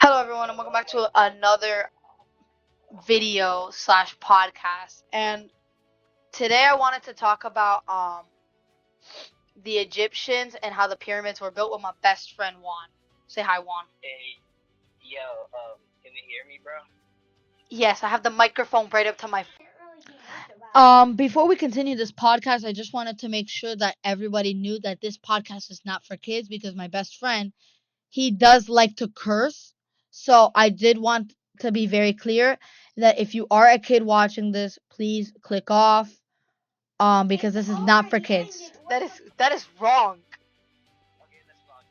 Hello, everyone, and welcome back to another video slash podcast. And today I wanted to talk about the Egyptians and how the pyramids were built with my best friend Juan. Say hi, Juan. Hey, yo, can you hear me, bro? Yes, I have the microphone right up to my. Before we continue this podcast, I just wanted to make sure that everybody knew that this podcast is not for kids because my best friend, he does like to curse. So I did want to be very clear that if you are a kid watching this, please click off. Because this is not for kids. That is wrong. Okay, let's log.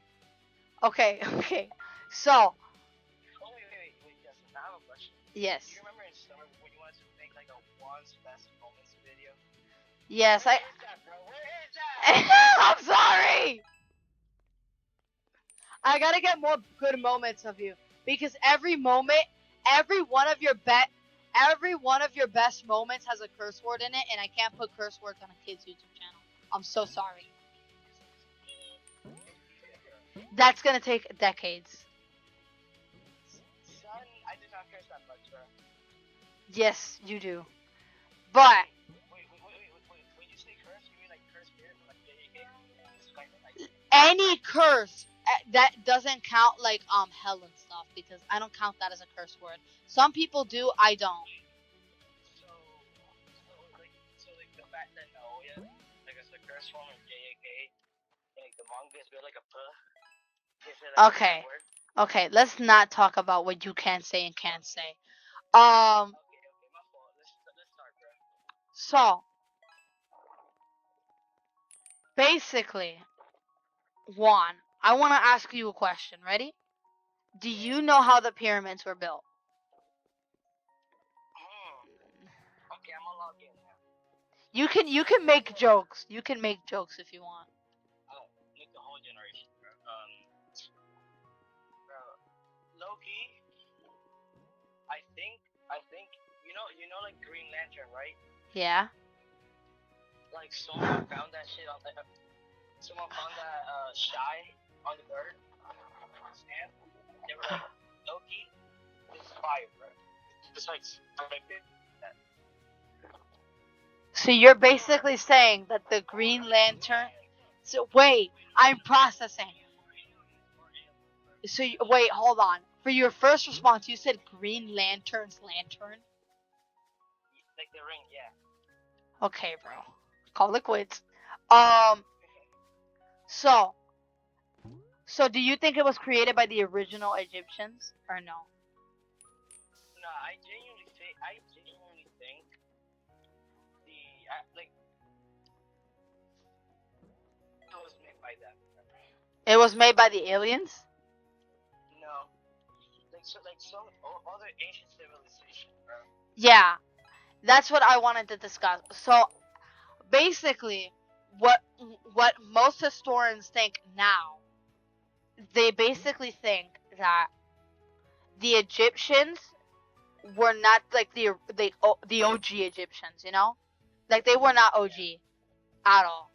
Okay, okay. So Oh, wait, Justin, I have a question. yes, Do you remember in Star when you wanted to make like a one's best moments video? yes, Where I. is that, bro? Where is that? I'm sorry. I gotta get more good moments of you because every moment, every one of your every one of your best moments has a curse word in it, and I can't put curse words on a kid's YouTube channel. I'm so sorry. That's gonna take decades. Son, I did not curse that much, bro. Yes, you do. But Wait. When you say curse, you mean like curse period, like like any curse that doesn't count like hell and stuff because I don't count that as a curse word. Some people do, I don't. so, so like the fact that no, yeah, like it's the curse form of JAK, like the manga is built like a puh. Is it like a Okay. bad word? Okay, let's not talk about what you can say and can't say. Okay, my fault. Let's start, bro. So basically, Juan, I want to ask you a question. Ready? Do you know how the pyramids were built? Okay, I'm gonna log in now. You can make jokes. You can make jokes if you want. Oh, like the whole generation, bro. Bro, low key, I think, like Green Lantern, right? Yeah. Like someone found that shit on the, someone found that shy on the bird, and they were like, low key, this is fire, bro. It's like that. So you're basically saying that the Green Lantern. So wait, I'm processing. So wait, hold on. For your first response, you said Green Lantern's lantern. Like the ring, yeah. Okay, bro. Call it quits. Um. So, so do you think it was created by the original Egyptians or no? No, I genuinely think the like it was made by them. It was made by the aliens. No, like some other ancient civilization, bro. Yeah, that's what I wanted to discuss. So basically, what what most historians think now, they basically think that the Egyptians were not like the OG Egyptians, you know? Like they were not OG at all.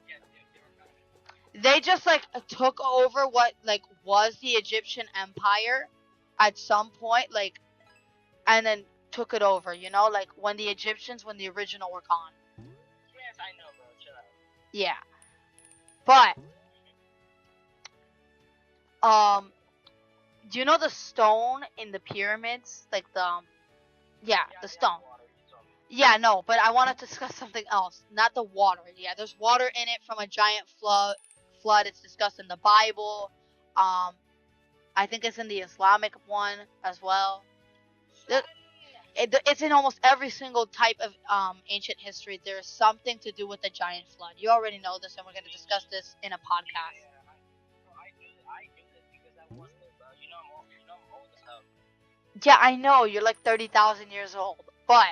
Yeah, they were not. They just like took over what like was the Egyptian empire at some point, like, and then took it over, you know, like when the original were gone. Yes, I know, bro. Chill out. Yeah. But um do you know the stone in the pyramids? Like yeah, Yeah, the they have stone. water. You told me. Yeah, no, but I wanted to discuss something else. Not the water. Yeah, there's water in it from a giant flood. It's discussed in the Bible. I think it's in the Islamic one as well. It's in almost every single type of ancient history. There's something to do with the giant flood. You already know this, and we're going to discuss this in a podcast. Yeah, I knew this because I was there, bro. I'm old as hell. Yeah, I know you're like 30,000 years old, but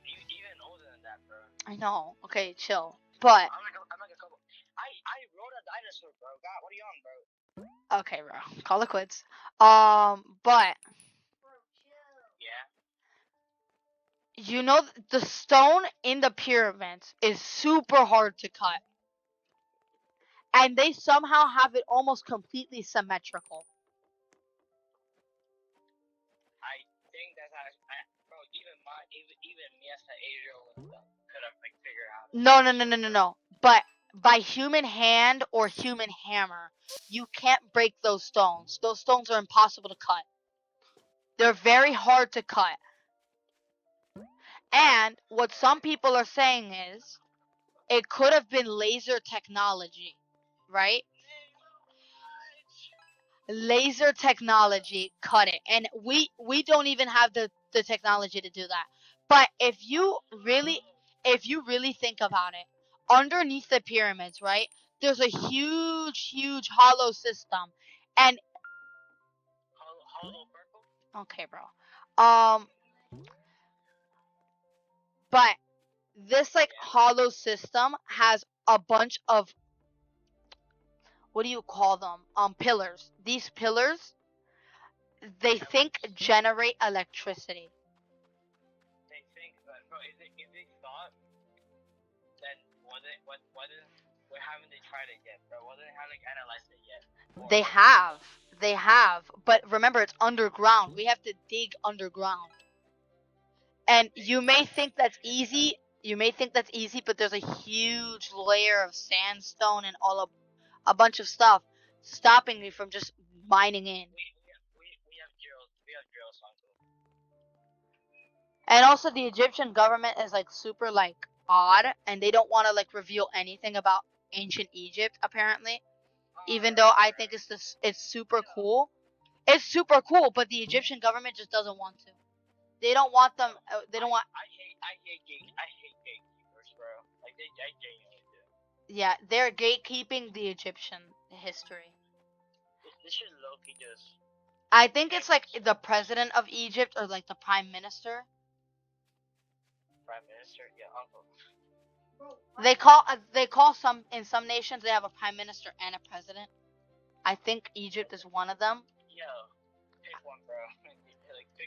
You even older than that, bro. I know. Okay, chill. But I'm like a couple. I rode a dinosaur, bro. God, what are you on, bro? okay, bro, call it quits. But Yeah. you know the stone in the pyramids is super hard to cut, and they somehow have it almost completely symmetrical. me as an 8-year-old could have like figured out. No. But by human hand or human hammer, you can't break those stones. Those stones are impossible to cut. They're very hard to cut. And what some people are saying is it could have been laser technology, right? Laser technology cut it. And we don't even have the technology to do that. But if you really think about it, underneath the pyramids, right? There's a huge hollow system. And Hollow purple? okay, bro. But this like hollow system has a bunch of, what do you call them? Pillars. These pillars, they think generate electricity. They think, but bro, if they thought, then why haven't they tried it yet, bro? Why haven't they analyzed it yet? They have, but remember it's underground. We have to dig underground. And you may think that's easy. But there's a huge layer of sandstone and a bunch of stuff stopping me from just mining in. We have drills, uncle. And also the Egyptian government is like super like odd, and they don't want to like reveal anything about ancient Egypt apparently. Even though I think it's super cool. It's super cool, but the Egyptian government just doesn't want to. They don't want them. They don't want. I hate gatekeepers, bro. Like I genuinely do. Yeah, they're gatekeeping the Egyptian history. This should low-key just. I think it's like the president of Egypt or like the prime minister. Prime minister, yeah, uncle. They call some in some nations they have a prime minister and a president. I think Egypt is one of them. Yo, pick one, bro.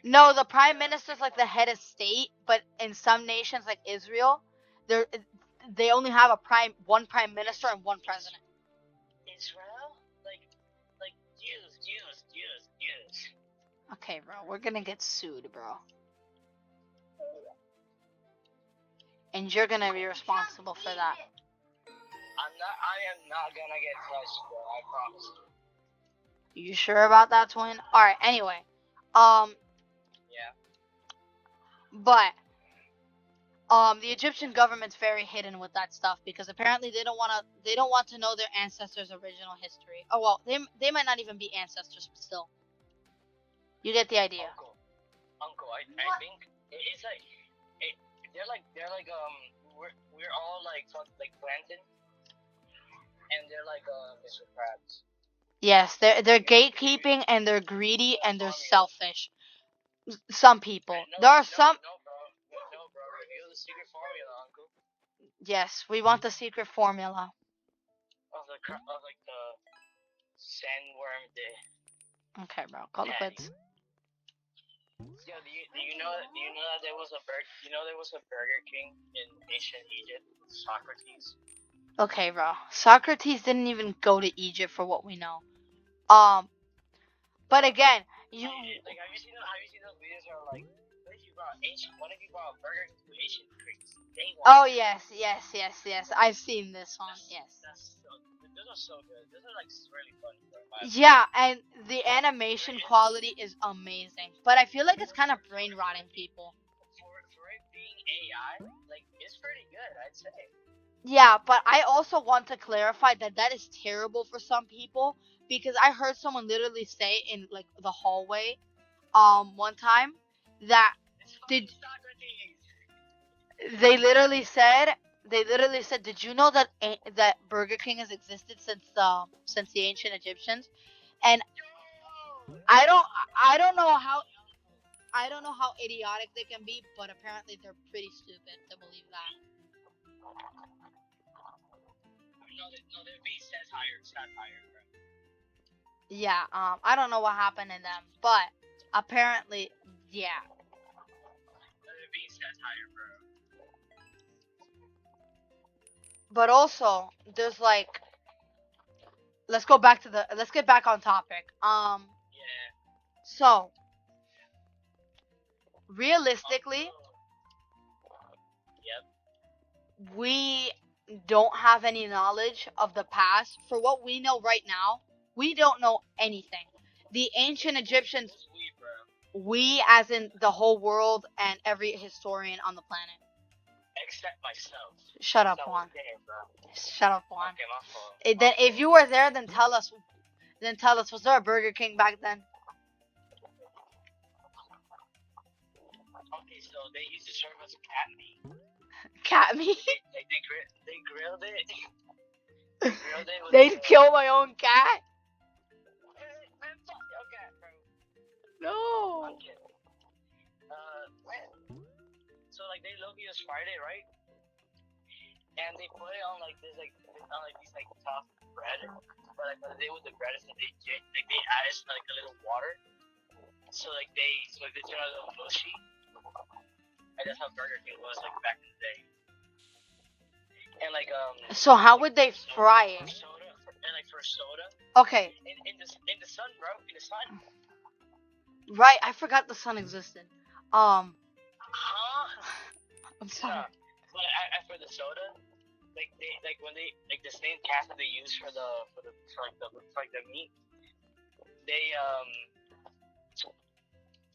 No, the prime minister is like the head of state, but in some nations like Israel, they only have one prime minister and one president. Israel? Like Jews. Okay, bro, we're gonna get sued, bro. And you're gonna be responsible for that. I am not gonna get touched, bro. I promise you. You sure about that, twin? Alright, anyway. Yeah. But the Egyptian government's very hidden with that stuff because apparently they don't want to know their ancestors' original history. Oh well, they might not even be ancestors, but still. You get the idea. Uncle, I think it's like they're like we're all like Plankton, and they're like Mr. Krabs. Yes, they're gatekeeping and they're greedy and they're selfish. Some people. There are some. No, bro. Reveal the secret formula, uncle. Yes, we want the secret formula. Of the sandworm day. Okay, bro. Call the quits. Yo, do you know that there was a Burger King in ancient Egypt? Socrates. Okay, bro. Socrates didn't even go to Egypt for what we know. But again, you. Like, have you seen those videos where like, what if you brought a burger to ancient Greeks? Oh yes. I've seen this one. Yes. Those are so good. Those are like really funny, bro. Yeah, and the animation quality is amazing. But I feel like it's kind of brain rotting people. For it being AI, like it's pretty good, I'd say. Yeah, but I also want to clarify that is terrible for some people because I heard someone literally say in like the hallway, one time that they literally said, did you know that Burger King has existed since the ancient Egyptians? And I don't know how idiotic they can be, but apparently they're pretty stupid to believe that. No, their base stats higher, bro. Yeah, I don't know what happened in them, but apparently, yeah. Their base stats higher, bro. But also, there's like, let's get back on topic. Yeah. So, realistically, we don't have any knowledge of the past. For what we know right now, we don't know anything. The ancient Egyptians, Who's we, bro? we as in the whole world and every historian on the planet. Except myself. Shut up, I was Juan. there, bro. Shut up, Juan. Okay, my fault. Then if you were there, then tell us. Then tell us, was there a Burger King back then? Okay, so they used to serve us cat meat. Cat meat? They grilled it. They grilled it with They'd kill my own cat? Man, fuck your cat, bro. No. I'm kidding. Man. So like they look us Friday, right? And they put it on like this, like on like these like tough bread. But like what they did with the bread is that they added like a little water. So like they turn a little mushy. And that's how Burger King was like back in the day. And like So how would they fry it? Soda, and like for soda. Okay. In the sun, bro. In the sun. Right, I forgot the sun existed. Huh? I'm sorry. But for the soda, like they like when they like the same cast that they use for the meat, they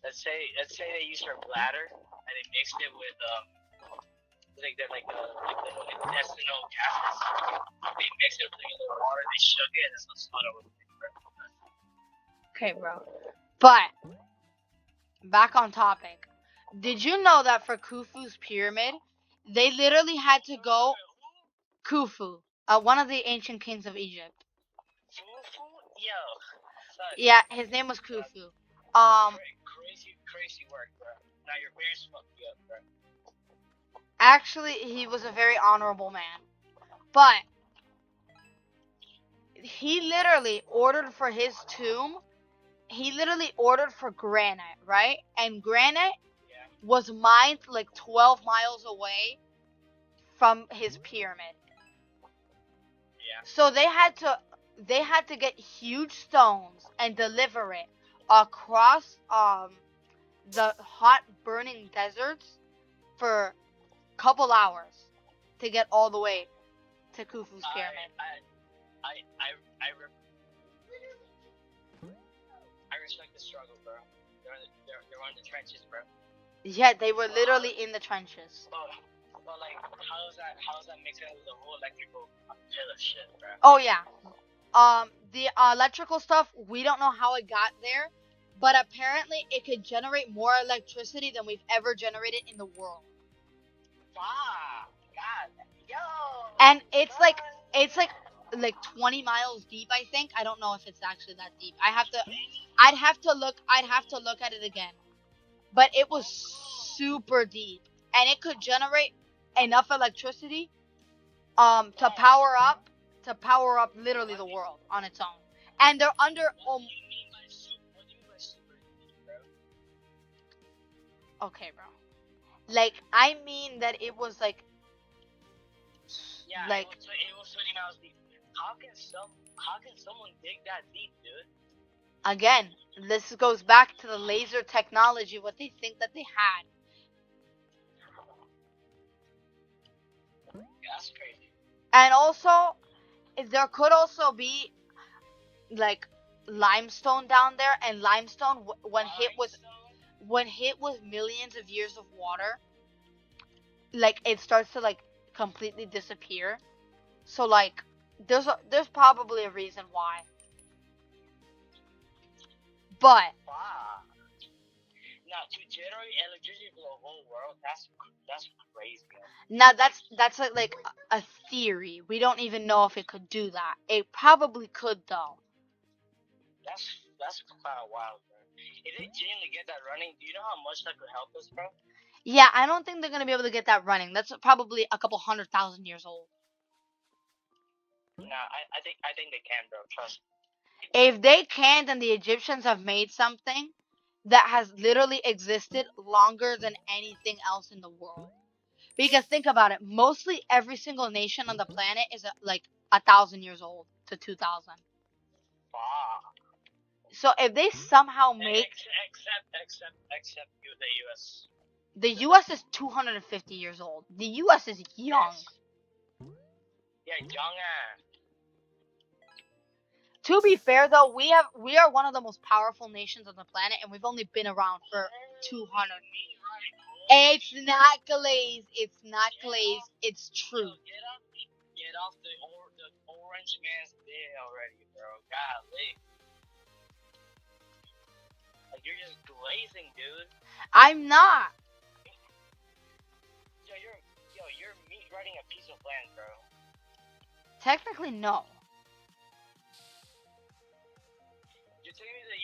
let's say they use their bladder and they mixed it with like the intestinal gases. They mixed it with a little water. They shook it. That's what soda was. Okay, bro. But back on topic. Did you know that for Khufu's pyramid, they literally had to go Khufu, one of the ancient kings of Egypt. Khufu? Yo. Son, Yeah, his name was Khufu. Crazy work, bro. Now your parents fucked you up, bro. Actually, he was a very honorable man. But he literally ordered for his tomb, he literally ordered for granite, right? And granite was mined like 12 miles away from his pyramid. Yeah. So they had to get huge stones and deliver it across the hot burning deserts for a couple hours to get all the way to Khufu's pyramid. I respect the struggle, bro. They're on the trenches, bro. Yeah, they were literally in the trenches. But like, how's that mixing with the whole electrical pillar shit, bro? Oh yeah. The electrical stuff, we don't know how it got there, but apparently it could generate more electricity than we've ever generated in the world. Wow, God, yo. And it's like 20 miles deep, I think. I don't know if it's actually that deep. I'd have to look at it again. But it was super deep, and it could generate enough electricity to power up literally the world on its own. And they're under What do you mean by super deep, bro? Okay, bro. Like, I mean that it was like Yeah, like it was 20 miles deep. How can someone dig that deep, dude? again, this goes back to the laser technology, what they think that they had. Yeah, that's crazy. And also, there could also be like limestone down there, and limestone when hit with millions of years of water, like it starts to like completely disappear. So like there's probably a reason why. But wow. Now to generate electricity for the whole world, that's crazy. Now that's like a theory. We don't even know if it could do that. It probably could though. That's kind of wild, bro. If they genuinely get that running, do you know how much that could help us, bro? Yeah, I don't think they're gonna be able to get that running. That's probably a couple 100,000 years old. Nah, I think they can, bro. Trust me. If they can, then the Egyptians have made something that has literally existed longer than anything else in the world. Because think about it, mostly every single nation on the planet is like 1,000 years old to 2,000. Wow. So if they somehow make except the U.S. The U.S. is 250 years old. The U.S. is young. Yes. Yeah, young ass. To be fair, though, we are one of the most powerful nations on the planet, and we've only been around for 200. It's not glaze. It's not glaze. It's true. Get off the orange man's dick already, bro. Golly. Like, you're just glazing, dude. I'm not. You're meat riding a piece of land, bro. Technically, no. You're telling me the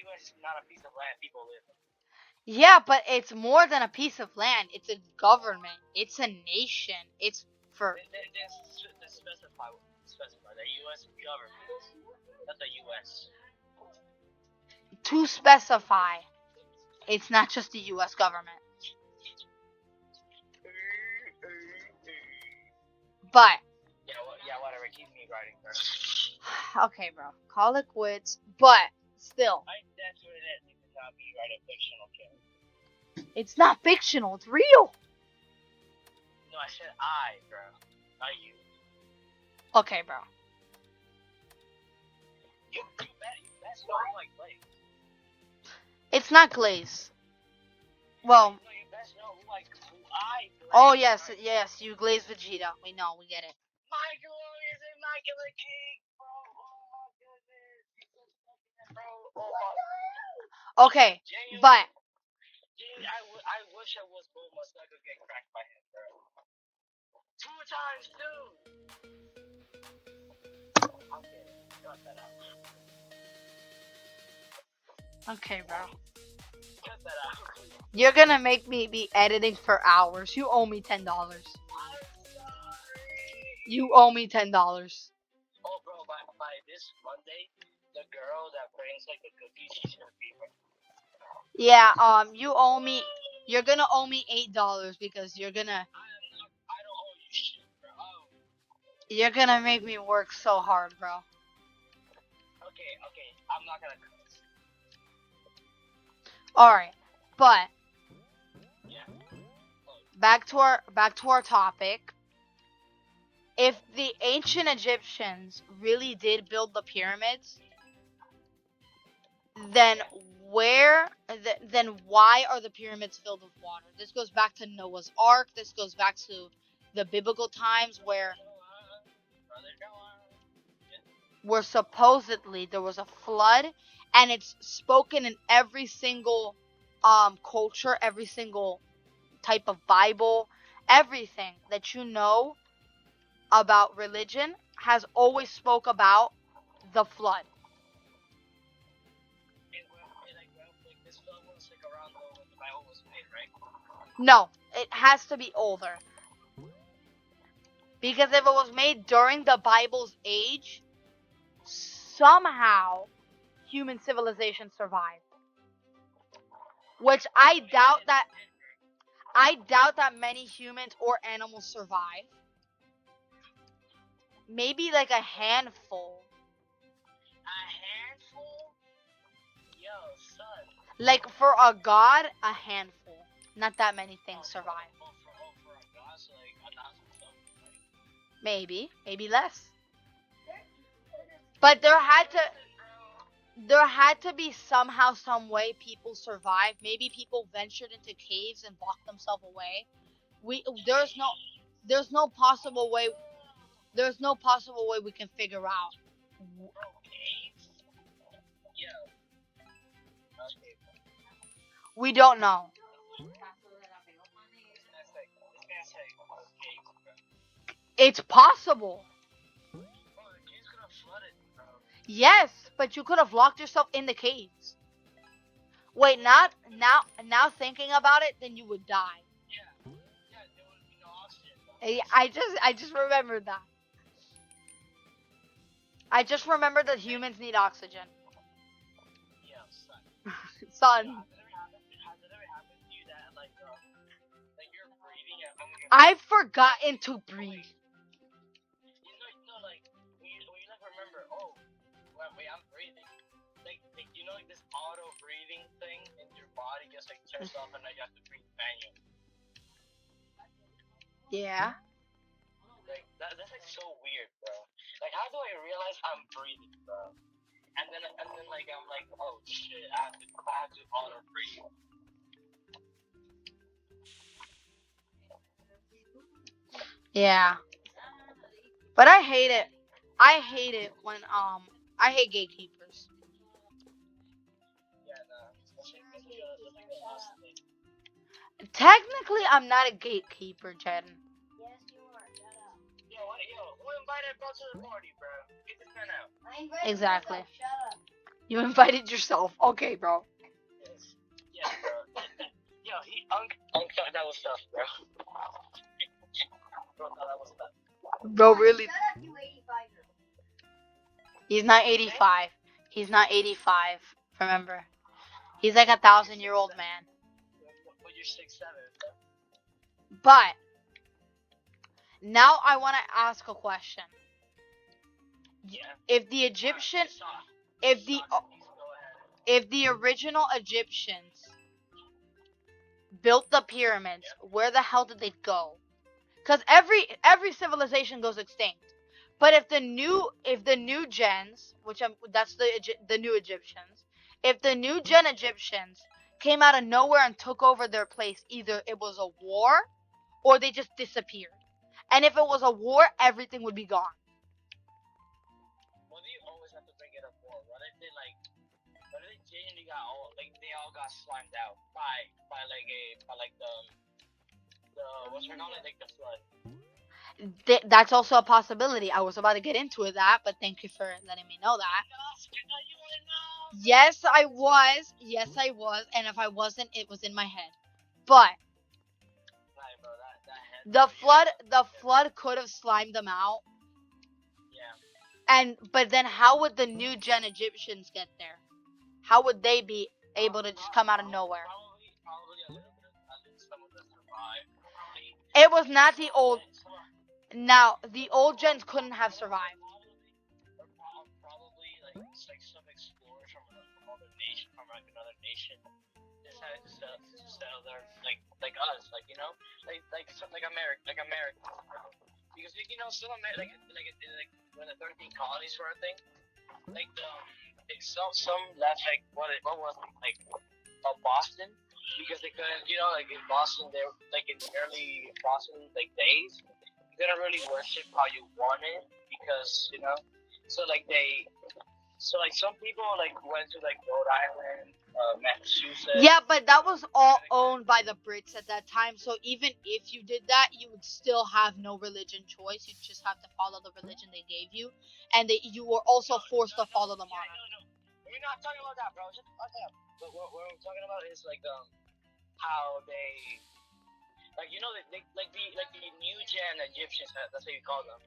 U.S. is not a piece of land people live in. Yeah, but it's more than a piece of land. It's a government. It's a nation. It's for. Then specify the U.S. government, not the U.S. To specify, it's not just the U.S. government. But. Yeah, whatever. Keep me writing, bro. Okay, bro. Call it quits. But still. I definitely did not be write a fictional character. It's not fictional. It's real. No, I said I, bro. Not you. Okay, bro. You best know who I glaze. It's not glaze. Well. No, you best know who I glaze. Oh yes, yes. You glaze Vegeta. We know. We get it. Michael is immaculate king, bro. Oh my goodness. Bro. Oh my. Okay, but. I wish I was Bulma so I could get cracked by him, bro. 2 times, dude. Okay, cut that out. Okay, bro. Cut that out. You're gonna make me be editing for hours. You owe me $10. I'm sorry. You owe me $10. Oh, bro, by this Monday, the girl that brings like the cookies, she's gonna be. Yeah. You owe me. You're gonna owe me $8 because you're gonna. I don't owe you shit, bro. Oh. You're gonna make me work so hard, bro. Okay. I'm not gonna curse. Alright, but Yeah. back to our topic. If the ancient Egyptians really did build the pyramids, then then why are the pyramids filled with water? This goes back to Noah's Ark. This goes back to the biblical times where supposedly there was a flood, and it's spoken in every single culture, every single type of Bible, everything that you know about religion has always spoke about the flood. No, it has to be older. Because if it was made during the Bible's age, somehow human civilization survived. Which I doubt that many humans or animals survive. Maybe like a handful. A handful? Yo, son. Like for a god, a handful. Not that many things survive. For a god, so like 1,000 something. Maybe less. But there had to be somehow, some way people survived. Maybe people ventured into caves and locked themselves away. There's no possible way we can figure out. We don't know. It's possible. Yes, but you could have locked yourself in the caves. Wait, now thinking about it, then you would die. Yeah, there would be no oxygen. I just remembered that. I just remembered that humans need oxygen. Yeah, Son. Has it ever happened to you that like you're breathing at home? I've forgotten to breathe. Like when you like remember, oh, wait, I'm breathing. like you know, like this auto breathing thing in your body just like turns off, and now you have to breathe manually. Yeah. Like that's like so weird, bro. Like, how do I realize I'm breathing, bro? And then like I'm like, oh shit, I have to auto breathe. Yeah. But I hate it. I hate it when I hate gatekeepers. Yeah, no, that's like the last thing. Technically, I'm not a gatekeeper, Jen. Yo, who invited bro to the party, bro? Get this man out. Exactly. You invited yourself. Okay, bro. Yes. Yeah, bro. Yo, Unk thought that was tough, bro. Bro thought that was tough. Bro, really. He's not 85. He's not 85. Remember, he's like 1,000-year-old man. But you're 6'7", bro. But now I want to ask a question. Yeah. If the Egyptian, if the original Egyptians built the pyramids, where the hell did they go? Because every civilization goes extinct. But if the new gens, that's the new Egyptians, if the new gen Egyptians came out of nowhere and took over their place, either it was a war or they just disappeared. And if it was a war, everything would be gone. Well, do you always have to bring it up war? What if they genuinely got all they all got slimed out by the what's her name, like the flood? That's also a possibility. I was about to get into that, but thank you for letting me know that. Yes, I was. Yes, I was. And if I wasn't, it was in my head. But the flood could have slimed them out. Yeah. But then how would the new gen Egyptians get there? How would they be able to just come out of nowhere? Probably a little bit. At least some of them survived. It was not the old. Now the old gens couldn't have survived. Probably like some explorers from another nation, decided to settle there, like us, like you know, like America, because you know some like when the 13 colonies were a thing, like some left like what was it, like Boston, because they couldn't, you know, like in Boston they were, like in the early Boston like days, you couldn't really worship how you wanted because you know, so like some people like went to like Rhode Island, Massachusetts. Yeah, but that was all owned by the Brits at that time. So even if you did that, you would still have no religion choice. You just have to follow the religion they gave you, and you were also forced to follow the monarch. No. We're not talking about that, bro. Just fuck up. But what we're talking about is like how they, like you know, like the new gen Egyptians. That's what you call them.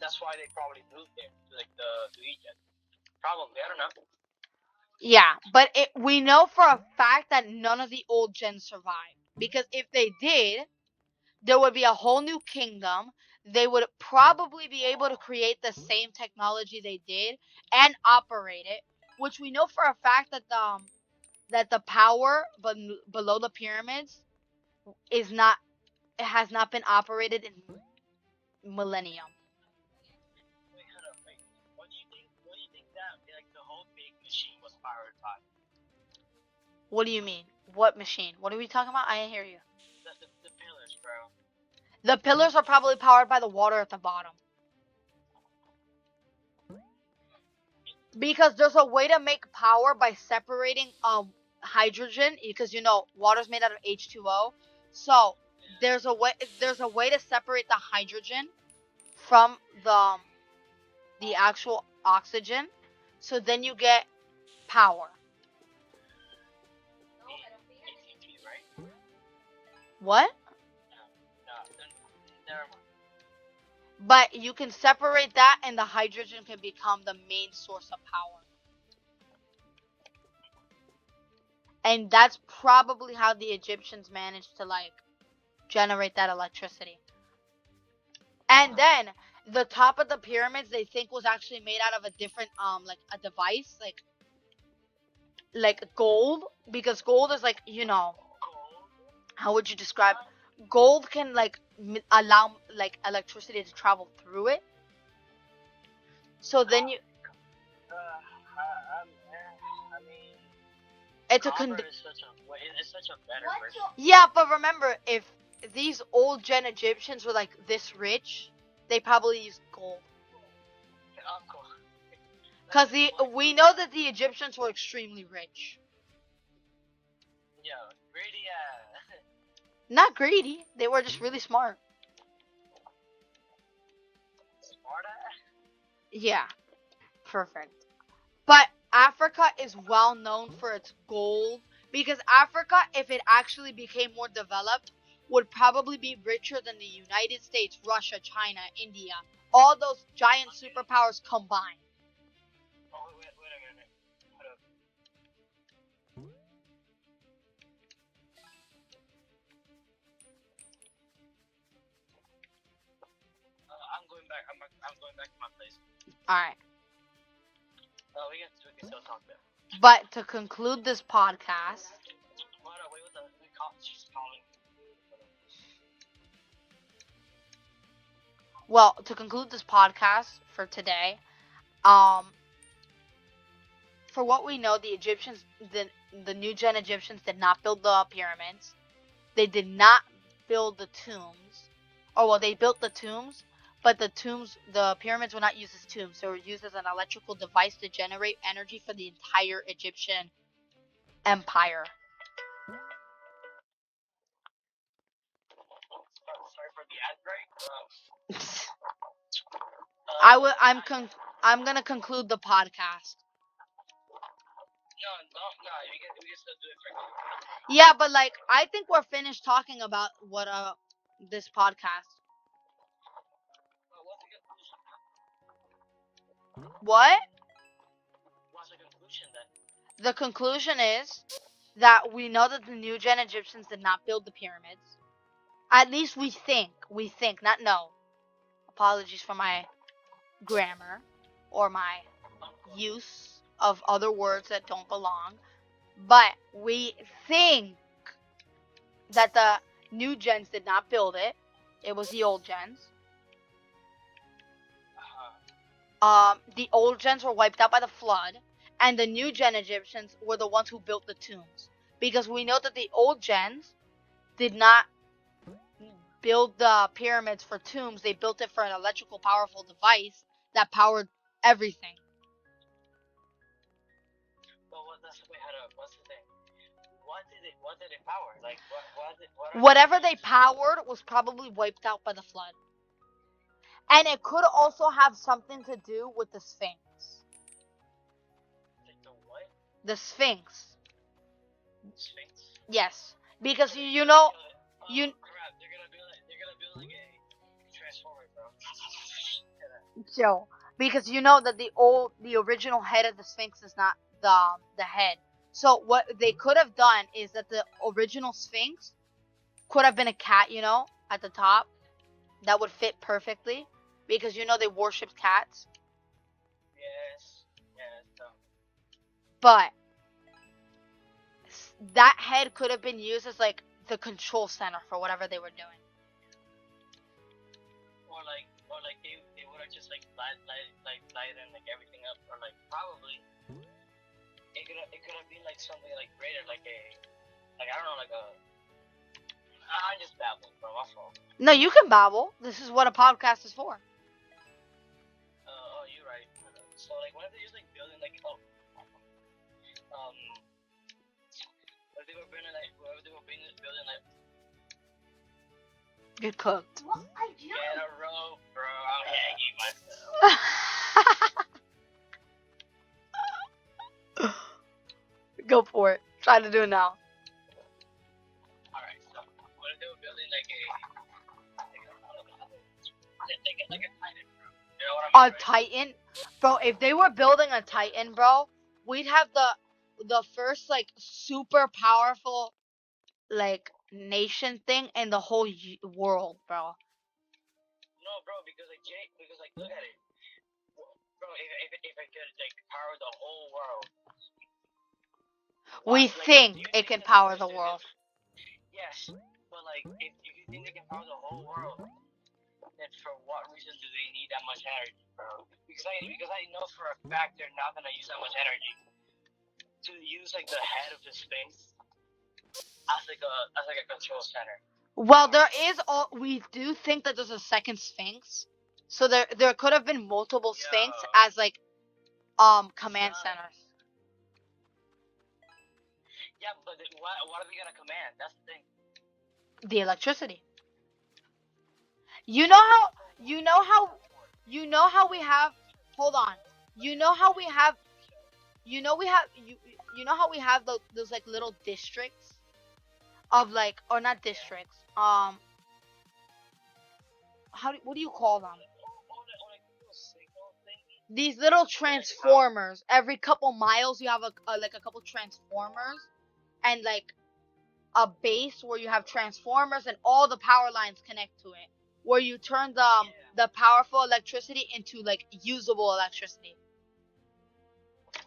That's why they probably moved there to Egypt. Probably, I don't know. Yeah, but we know for a fact that none of the old gens survived, because if they did, there would be a whole new kingdom. They would probably be able to create the same technology they did and operate it, which we know for a fact that the power below the pyramids has not been operated in millennium. Wait, hold up, wait. What do you think that like the whole big machine was powered by? What do you mean? What machine? What are we talking about? I didn't hear you. The pillars, bro. The pillars are probably powered by the water at the bottom. Because there's a way to make power by separating hydrogen, because you know water's made out of H2O. So there's a way to separate the hydrogen from the actual oxygen. So then you get power. ATP, right? What? No, never mind. But you can separate that, and the hydrogen can become the main source of power. And that's probably how the Egyptians managed to like generate that electricity. And then the top of the pyramids they think was actually made out of a different like a device, like like gold, because gold is like, Gold. how would you describe? Gold can like allow like electricity to travel through it. So then you, I mean, it's a copper is such a better version. yeah, but remember, if these old gen Egyptians were like this rich, they probably used gold. Uncle. Cause we know that the Egyptians were extremely rich. Yeah, greedy. Not greedy, they were just really smart. Smart. Yeah, perfect. But Africa is well known for its gold, because Africa, if it actually became more developed, would probably be richer than the United States, Russia, China, India, all those giant superpowers combined. Oh, wait a minute. Hold up. I'm going back. I'm going back to my place. All right. We can still talk there. But to conclude this podcast, Hold up, wait, what the? She's calling. well, to conclude this podcast for today, um, for what we know, the Egyptians, the new gen Egyptians did not build the pyramids. They did not build the tombs. Oh, well, they built the tombs, but the pyramids were not used as tombs. They were used as an electrical device to generate energy for the entire Egyptian empire. Sorry for the ad break. I'm gonna conclude the podcast. No, we can still do it for now. Yeah, but like I think we're finished talking about what this podcast. What's the conclusion? What? What's the conclusion then? The conclusion is that we know that the new gen Egyptians did not build the pyramids. At least we think. We think, not know. Apologies for my grammar or my use of other words that don't belong. But we think that the new gens did not build it. It was the old gens. The old gens were wiped out by the flood, and the new gen Egyptians were the ones who built the tombs. Because we know that the old gens did not build the pyramids for tombs. They built it for an electrical powerful device that powered everything. Well, what's the thing? What did it power? Like, Whatever they powered was probably wiped out by the flood. And it could also have something to do with the Sphinx. Like the what? The Sphinx. Sphinx? Yes. Because you crap, they're gonna build like a transformer, bro. Joe. Because you know that the original head of the Sphinx is not the head. So what they could have done is that the original Sphinx could have been a cat, at the top. That would fit perfectly. Because they worshipped cats. Yes. But that head could have been used as like the control center for whatever they were doing. Or like they would have just like light and like everything up, or like probably it could have been like something like greater, like I don't know, like a. I'm just babbling, bro. My fault. No, you can babble. This is what a podcast is for. Oh, you're right. So like, what if they're just like building like what if they were building like. Get cooked. What I do? Get a rope, bro. I'm hanging myself. Go for it. Try to do it now. Alright, so what if they were building like a Titan, bro? You know what I mean, a Titan? Bro, if they were building a Titan, bro, we'd have the first like super powerful like nation thing in the whole world, bro. No, bro, because like look at it. Bro, if I could like power the whole world, We Like, do think you it think can that power the world. yes, but like if you think they can power the whole world, then for what reason do they need that much energy, bro? Because I know for a fact they're not gonna use that much energy to use like the head of the space as like a control center. Well, we do think that there's a second Sphinx. So there could have been multiple Sphinx as like command centers. Yeah, but what are they gonna command? That's the thing. The electricity. You know how you know how you know how we have hold on. You know how we have you know how we have those like little districts of like or not districts. What do you call them? These little transformers. Every couple miles you have like a couple transformers and like a base where you have transformers and all the power lines connect to it. Where you turn the powerful electricity into like usable electricity.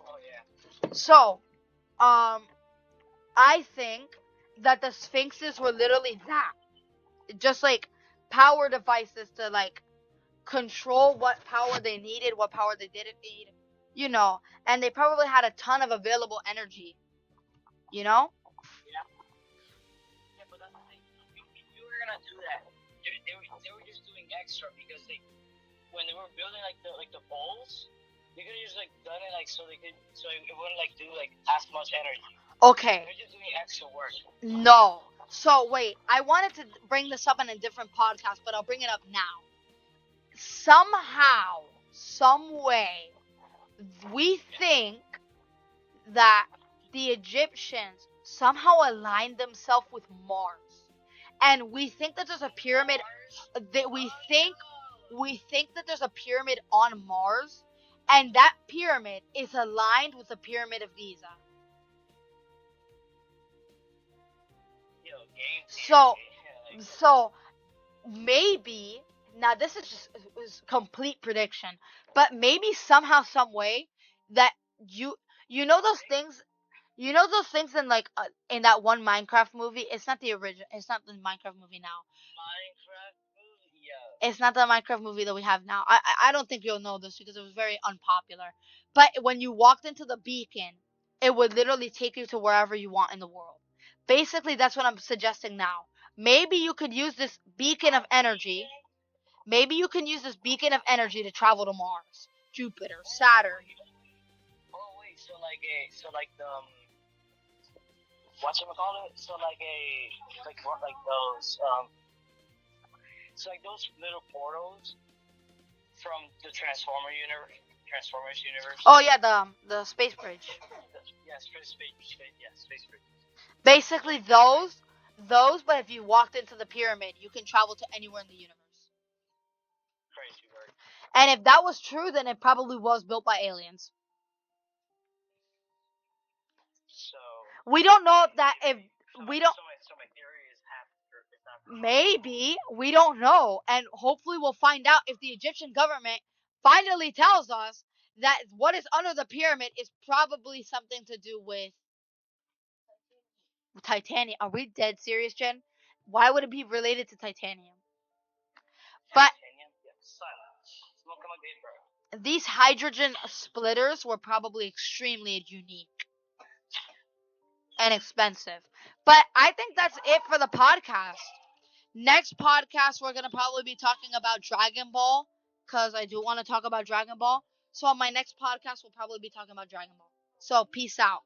Oh yeah. So, I think that the sphinxes were literally that. Just like power devices to like control what power they needed, what power they didn't need. You know, and they probably had a ton of available energy. You know? Yeah. Yeah, but that's the thing. If you were gonna do that, they were just doing extra because when they were building like the poles, they could have just like done it like so it wouldn't like do like as much energy. Okay. They're just doing extra work. No. So wait, I wanted to bring this up in a different podcast, but I'll bring it up now. Somehow, some way, we think that the Egyptians somehow aligned themselves with Mars. And we think that there's a pyramid that we think that there's a pyramid on Mars, and that pyramid is aligned with the pyramid of Giza. So maybe now this is just complete prediction, but maybe somehow, some way that you know those things. You know those things in like in that one Minecraft movie. It's not the original. It's not the Minecraft movie now. Minecraft movie, yeah. It's not the Minecraft movie that we have now. I don't think you'll know this because it was very unpopular. But when you walked into the beacon, it would literally take you to wherever you want in the world. Basically, that's what I'm suggesting now. Maybe you could use this beacon of energy. Maybe you can use this beacon of energy to travel to Mars, Jupiter, Saturn. Oh wait, so like the whatchamacallit? So like those so like those little portals from the Transformers universe. Oh yeah, the space bridge. Yeah, space bridge. Basically those, but if you walked into the pyramid, you can travel to anywhere in the universe. Crazy word. And if that was true, then it probably was built by aliens. So we don't know if we don't. So my theory is half true. It's not true. Maybe we don't know, and hopefully we'll find out if the Egyptian government finally tells us that what is under the pyramid is probably something to do with titanium. Are we dead serious, Jen? Why would it be related to titanium? But these hydrogen splitters were probably extremely unique and expensive. But I think that's it for the podcast. Next podcast, we're going to probably be talking about Dragon Ball, because I do want to talk about Dragon Ball. So on my next podcast, we'll probably be talking about Dragon Ball. So peace out.